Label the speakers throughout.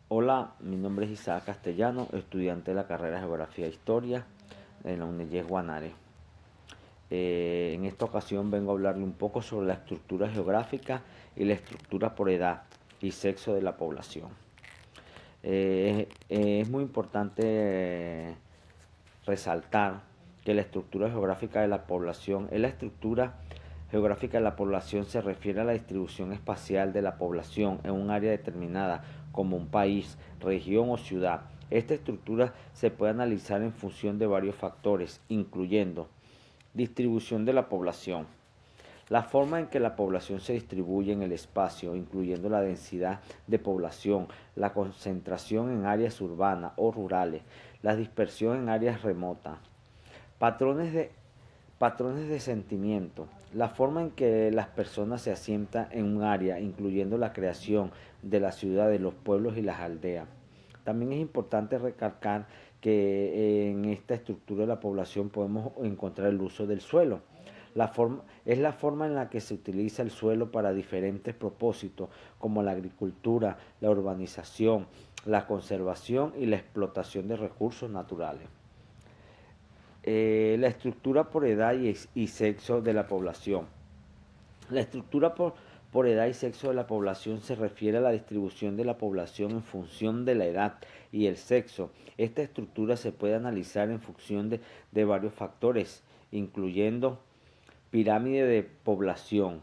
Speaker 1: Hola, mi nombre es Isaac Castellano, estudiante de la carrera de Geografía e Historia en la UNEYES Guanare. En esta ocasión vengo a hablarle un poco sobre la estructura geográfica y la estructura por edad y sexo de la población. Es muy importante resaltar que la estructura geográfica de la población es la estructura geográfica de la población se refiere a la distribución espacial de la población en un área determinada, como un país, región o ciudad. Esta estructura se puede analizar en función de varios factores, incluyendo distribución de la población, la forma en que la población se distribuye en el espacio, incluyendo la densidad de población, la concentración en áreas urbanas o rurales, la dispersión en áreas remotas, patrones de patrones de sentimiento, la forma en que las personas se asientan en un área, incluyendo la creación de la ciudad, de los pueblos y las aldeas. También es importante recalcar que en esta estructura de la población podemos encontrar el uso del suelo. Es la forma en la que se utiliza el suelo para diferentes propósitos, como la agricultura, la urbanización, la conservación y la explotación de recursos naturales. La estructura por edad y sexo de la población. La estructura por edad y sexo de la población se refiere a la distribución de la población en función de la edad y el sexo. Esta estructura se puede analizar en función de varios factores, incluyendo pirámide de población.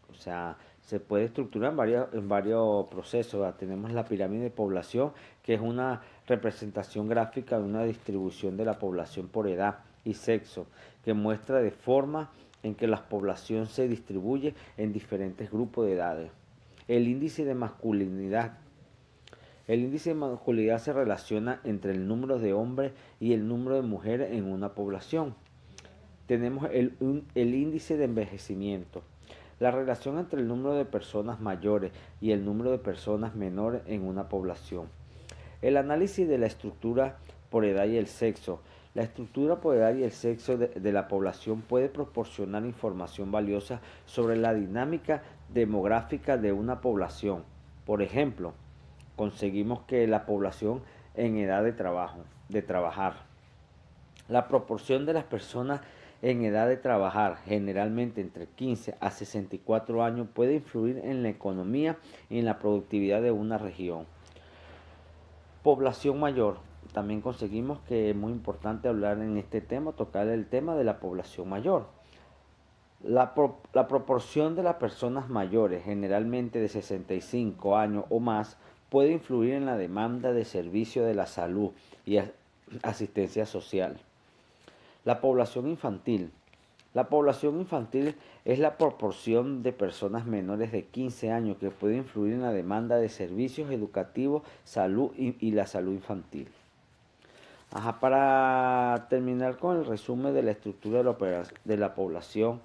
Speaker 1: O sea, se puede estructurar en varios procesos. ¿Verdad? Tenemos la pirámide de población, que es una representación gráfica de una distribución de la población por edad y sexo, que muestra de forma en que la población se distribuye en diferentes grupos de edades. El índice de masculinidad. El índice de masculinidad se relaciona entre el número de hombres y el número de mujeres en una población. Tenemos el índice de envejecimiento. La relación entre el número de personas mayores y el número de personas menores en una población. El análisis de la estructura por edad y el sexo. La estructura por edad y el sexo de la población puede proporcionar información valiosa sobre la dinámica demográfica de una población. Por ejemplo, conseguimos que la población en edad de trabajar, la proporción de las personas en edad de trabajar, generalmente entre 15 a 64 años, puede influir en la economía y en la productividad de una región. Población mayor. También conseguimos que es muy importante hablar en este tema, tocar el tema de la población mayor. La proporción de las personas mayores, generalmente de 65 años o más, puede influir en la demanda de servicios de la salud y asistencia social. La población infantil. La población infantil es la proporción de personas menores de 15 años que puede influir en la demanda de servicios educativos, salud y la salud infantil. Ajá, para terminar con el resumen de la estructura de la población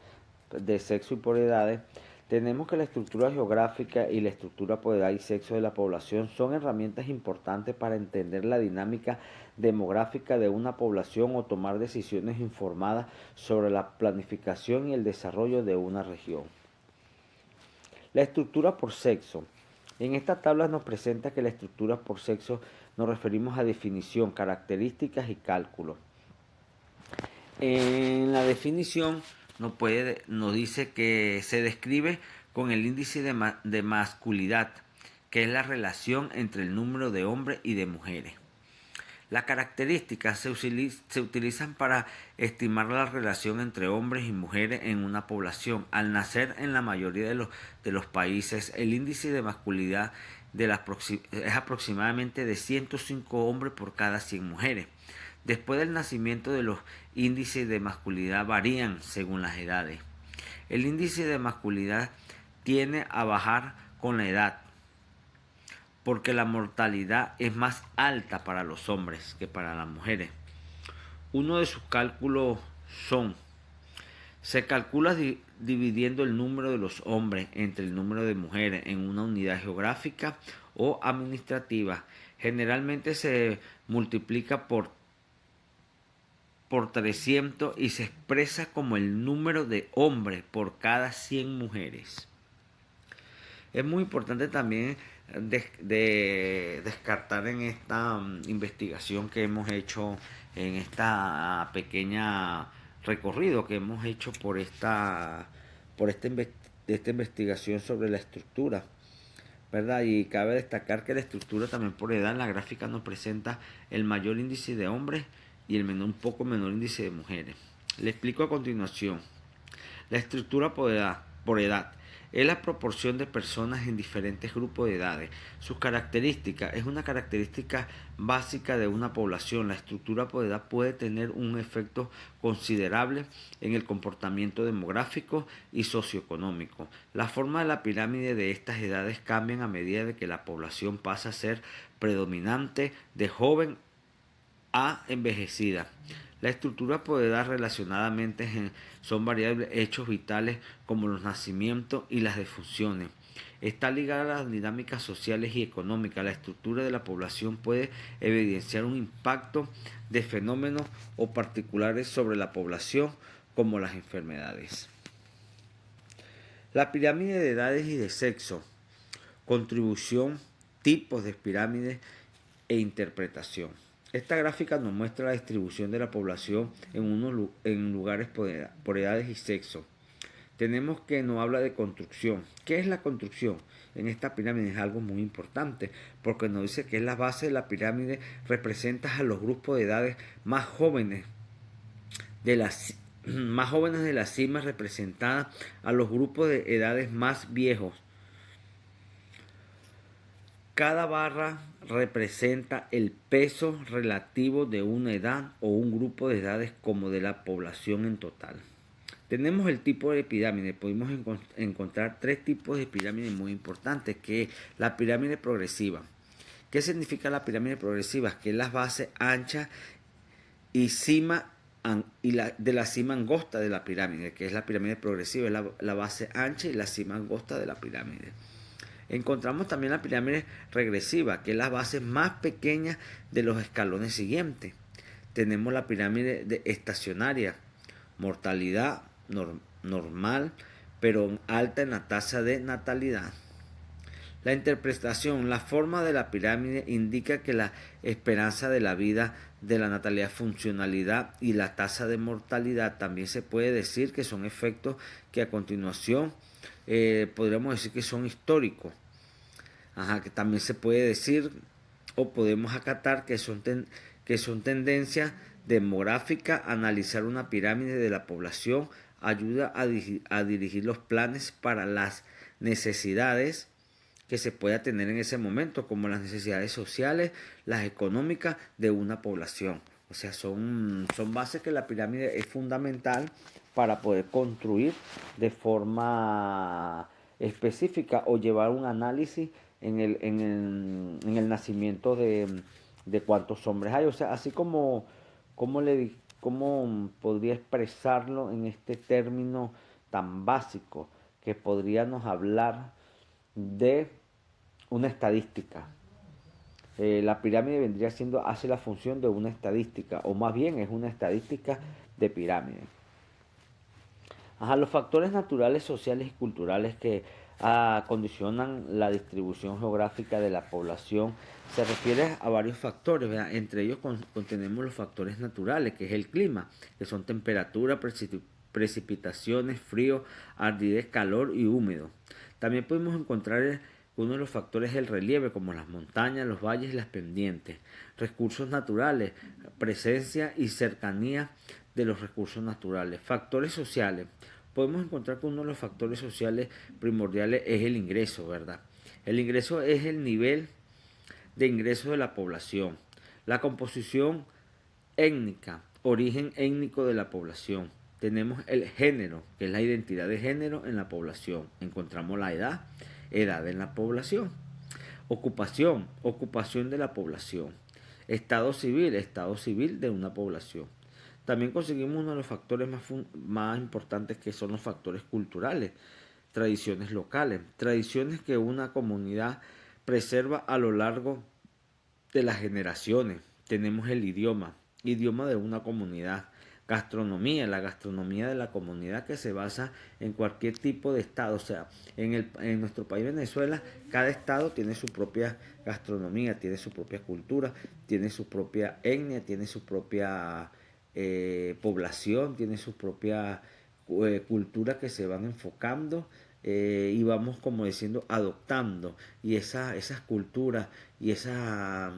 Speaker 1: de sexo y por edades, tenemos que la estructura geográfica y la estructura por edad y sexo de la población son herramientas importantes para entender la dinámica demográfica de una población o tomar decisiones informadas sobre la planificación y el desarrollo de una región. La estructura por sexo. En esta tabla nos presenta que la estructura por sexo nos referimos a definición, características y cálculo. En la definición nos dice que se describe con el índice de masculinidad, que es la relación entre el número de hombres y de mujeres. Las características se utilizan para estimar la relación entre hombres y mujeres en una población. Al nacer en la mayoría de los países, el índice de masculinidad es aproximadamente de 105 hombres por cada 100 mujeres. Después del nacimiento, de los índices de masculinidad varían según las edades. El índice de masculinidad tiende a bajar con la edad, porque la mortalidad es más alta para los hombres que para las mujeres. Uno de sus cálculos se calcula dividiendo el número de los hombres entre el número de mujeres en una unidad geográfica o administrativa. Generalmente se multiplica por 300 y se expresa como el número de hombres por cada 100 mujeres. Es muy importante también descartar en esta investigación que hemos hecho, en esta pequeña recorrido que hemos hecho esta investigación sobre la estructura, ¿verdad? Y cabe destacar que la estructura también por edad en la gráfica nos presenta el mayor índice de hombres y un poco menor índice de mujeres. Le explico a continuación. La estructura por edad es la proporción de personas en diferentes grupos de edades. Sus características es una característica básica de una población. La estructura por edad puede tener un efecto considerable en el comportamiento demográfico y socioeconómico. La forma de la pirámide de estas edades cambian a medida de que la población pasa a ser predominante de joven a envejecida. La estructura por edad relacionadamente son variables hechos vitales como los nacimientos y las defunciones. Está ligada a las dinámicas sociales y económicas. La estructura de la población puede evidenciar un impacto de fenómenos o particulares sobre la población como las enfermedades. La pirámide de edades y de sexo. Contribución, tipos de pirámides e interpretación. Esta gráfica nos muestra la distribución de la población en lugares por edades y sexo. Tenemos que nos habla de construcción. ¿Qué es la construcción? En esta pirámide es algo muy importante porque nos dice que es la base de la pirámide, representa a los grupos de edades más jóvenes de la cima, representada a los grupos de edades más viejos. Cada barra representa el peso relativo de una edad o un grupo de edades como de la población en total. Tenemos el tipo de pirámide. Podemos encontrar tres tipos de pirámide muy importantes, que es la pirámide progresiva. ¿Qué significa la pirámide progresiva? Que es la base ancha y de la cima angosta de la pirámide, que es la pirámide progresiva, es la base ancha y la cima angosta de la pirámide. Encontramos también la pirámide regresiva, que es la base más pequeña de los escalones siguientes. Tenemos la pirámide estacionaria, mortalidad normal, pero alta en la tasa de natalidad. La interpretación, la forma de la pirámide indica que la esperanza de la vida, de la natalidad, funcionalidad y la tasa de mortalidad también se puede decir que son efectos que a continuación podríamos decir que son históricos. Que también se puede decir o podemos acatar que son tendencias demográficas. Analizar una pirámide de la población ayuda a dirigir los planes para las necesidades que se pueda tener en ese momento, como las necesidades sociales, las económicas de una población. O sea, son bases que la pirámide es fundamental para poder construir de forma específica o llevar un análisis en el nacimiento de cuántos hombres hay. O sea, así como cómo podría expresarlo en este término tan básico, que podríamos hablar de una estadística. La pirámide vendría siendo, hace la función de una estadística, o más bien es una estadística de pirámide. Los factores naturales, sociales y culturales que condicionan la distribución geográfica de la población se refiere a varios factores, ¿verdad? Entre ellos contenemos los factores naturales, que es el clima, que son temperatura, precipitaciones, frío, aridez, calor y húmedo. También podemos encontrar uno de los factores es el relieve, como las montañas, los valles y las pendientes. Recursos naturales, presencia y cercanía de los recursos naturales. Factores sociales. Podemos encontrar que uno de los factores sociales primordiales es el ingreso, ¿verdad? El ingreso es el nivel de ingreso de la población. La composición étnica, origen étnico de la población. Tenemos el género, que es la identidad de género en la población. Encontramos la edad en la población. Ocupación, ocupación de la población. Estado civil de una población. También conseguimos uno de los factores más importantes, que son los factores culturales, tradiciones locales, tradiciones que una comunidad preserva a lo largo de las generaciones. Tenemos el idioma de una comunidad, Gastronomía, la gastronomía de la comunidad que se basa en cualquier tipo de estado. O sea, en nuestro país Venezuela, cada estado tiene su propia gastronomía, tiene su propia cultura, tiene su propia etnia, tiene su propia población, tiene su propia cultura que se van enfocando y vamos como diciendo adoptando y esas culturas y esa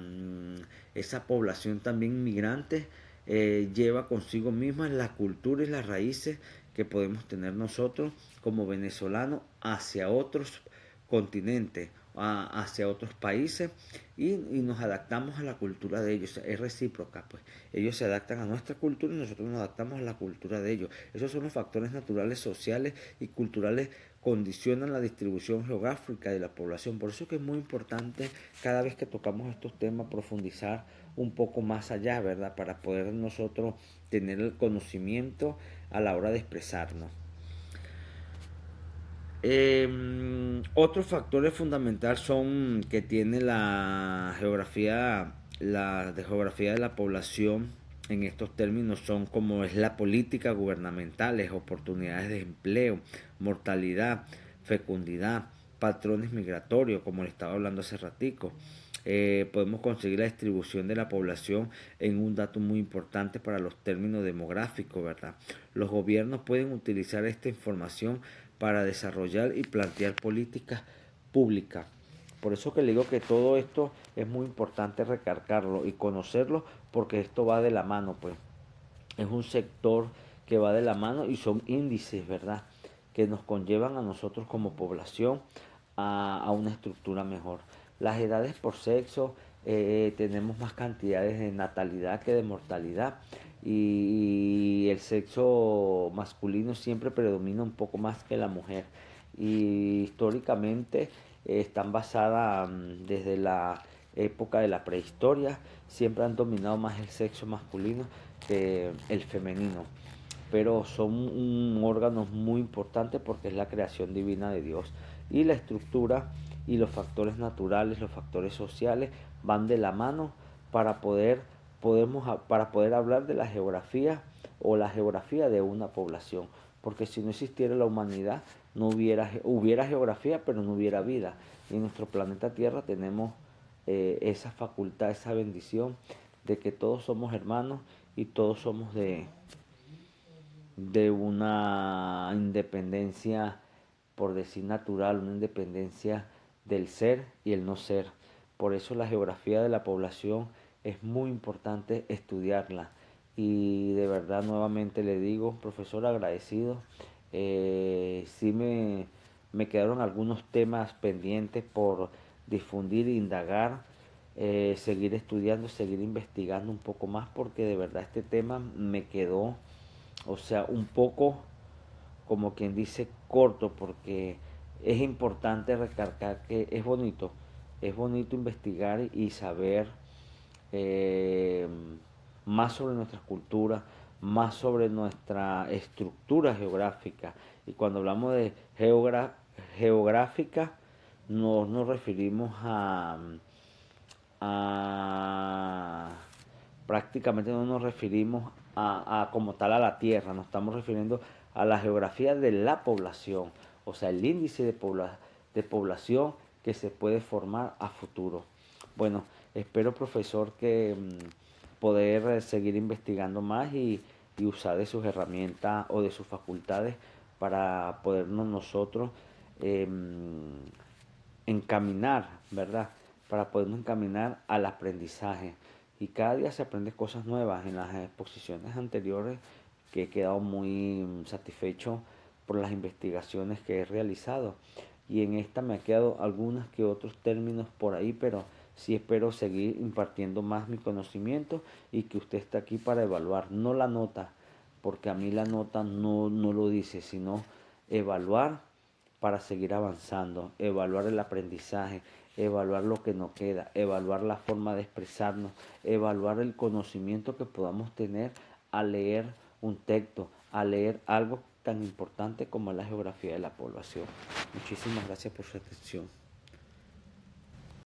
Speaker 1: población también migrante lleva consigo misma la cultura y las raíces que podemos tener nosotros como venezolanos hacia otros continentes, hacia otros países y nos adaptamos a la cultura de ellos. Es recíproca, pues. Ellos se adaptan a nuestra cultura y nosotros nos adaptamos a la cultura de ellos. Esos son los factores naturales, sociales y culturales condicionan la distribución geográfica de la población. Por eso es que es muy importante cada vez que tocamos estos temas profundizar un poco más allá, ¿verdad? Para poder nosotros tener el conocimiento a la hora de expresarnos. Otros factores fundamentales son que tiene la de geografía de la población en estos términos son como es la política gubernamentales, oportunidades de empleo, mortalidad, fecundidad, patrones migratorios, como le estaba hablando hace ratico. Podemos conseguir la distribución de la población en un dato muy importante para los términos demográficos, ¿verdad? Los gobiernos pueden utilizar esta información para desarrollar y plantear políticas públicas. Por eso que le digo que todo esto es muy importante recargarlo y conocerlo porque esto va de la mano, pues. Es un sector que va de la mano y son índices, ¿verdad? Que nos conllevan a nosotros como población a una estructura mejor. Las edades por sexo, tenemos más cantidades de natalidad que de mortalidad y el sexo masculino siempre predomina un poco más que la mujer y históricamente están basadas desde la época de la prehistoria, siempre han dominado más el sexo masculino que el femenino, pero son un órgano muy importante porque es la creación divina de Dios y la estructura y los factores naturales, los factores sociales van de la mano para para poder hablar de la geografía o la geografía de una población, porque si no existiera la humanidad no hubiera geografía pero no hubiera vida y en nuestro planeta Tierra tenemos esa facultad, esa bendición de que todos somos hermanos y todos somos de una independencia, por decir natural, una independencia del ser y el no ser. Por eso la geografía de la población es muy importante estudiarla. Y de verdad nuevamente le digo, profesor, agradecido. Sí me quedaron algunos temas pendientes por difundir, indagar, seguir estudiando, seguir investigando un poco más porque de verdad este tema me quedó, o sea, un poco como quien dice corto porque es importante recargar que es bonito investigar y saber eh, más sobre nuestra cultura, más sobre nuestra estructura geográfica. Y cuando hablamos de geográfica, no nos referimos a prácticamente no nos referimos como tal a la tierra, nos estamos refiriendo a la geografía de la población, o sea, el índice de población que se puede formar a futuro. Bueno, espero profesor que poder seguir investigando más y usar de sus herramientas o de sus facultades para podernos nosotros eh, encaminar, ¿verdad? Para podernos encaminar al aprendizaje. Y cada día se aprende cosas nuevas. En las exposiciones anteriores que he quedado muy satisfecho por las investigaciones que he realizado. Y en esta me ha quedado algunos que otros términos por ahí, pero sí espero seguir impartiendo más mi conocimiento y que usted esté aquí para evaluar, no la nota, porque a mí la nota no lo dice, sino evaluar para seguir avanzando, evaluar el aprendizaje, evaluar lo que nos queda, evaluar la forma de expresarnos, evaluar el conocimiento que podamos tener al leer un texto, al leer algo tan importante como la geografía de la población. Muchísimas gracias por su atención.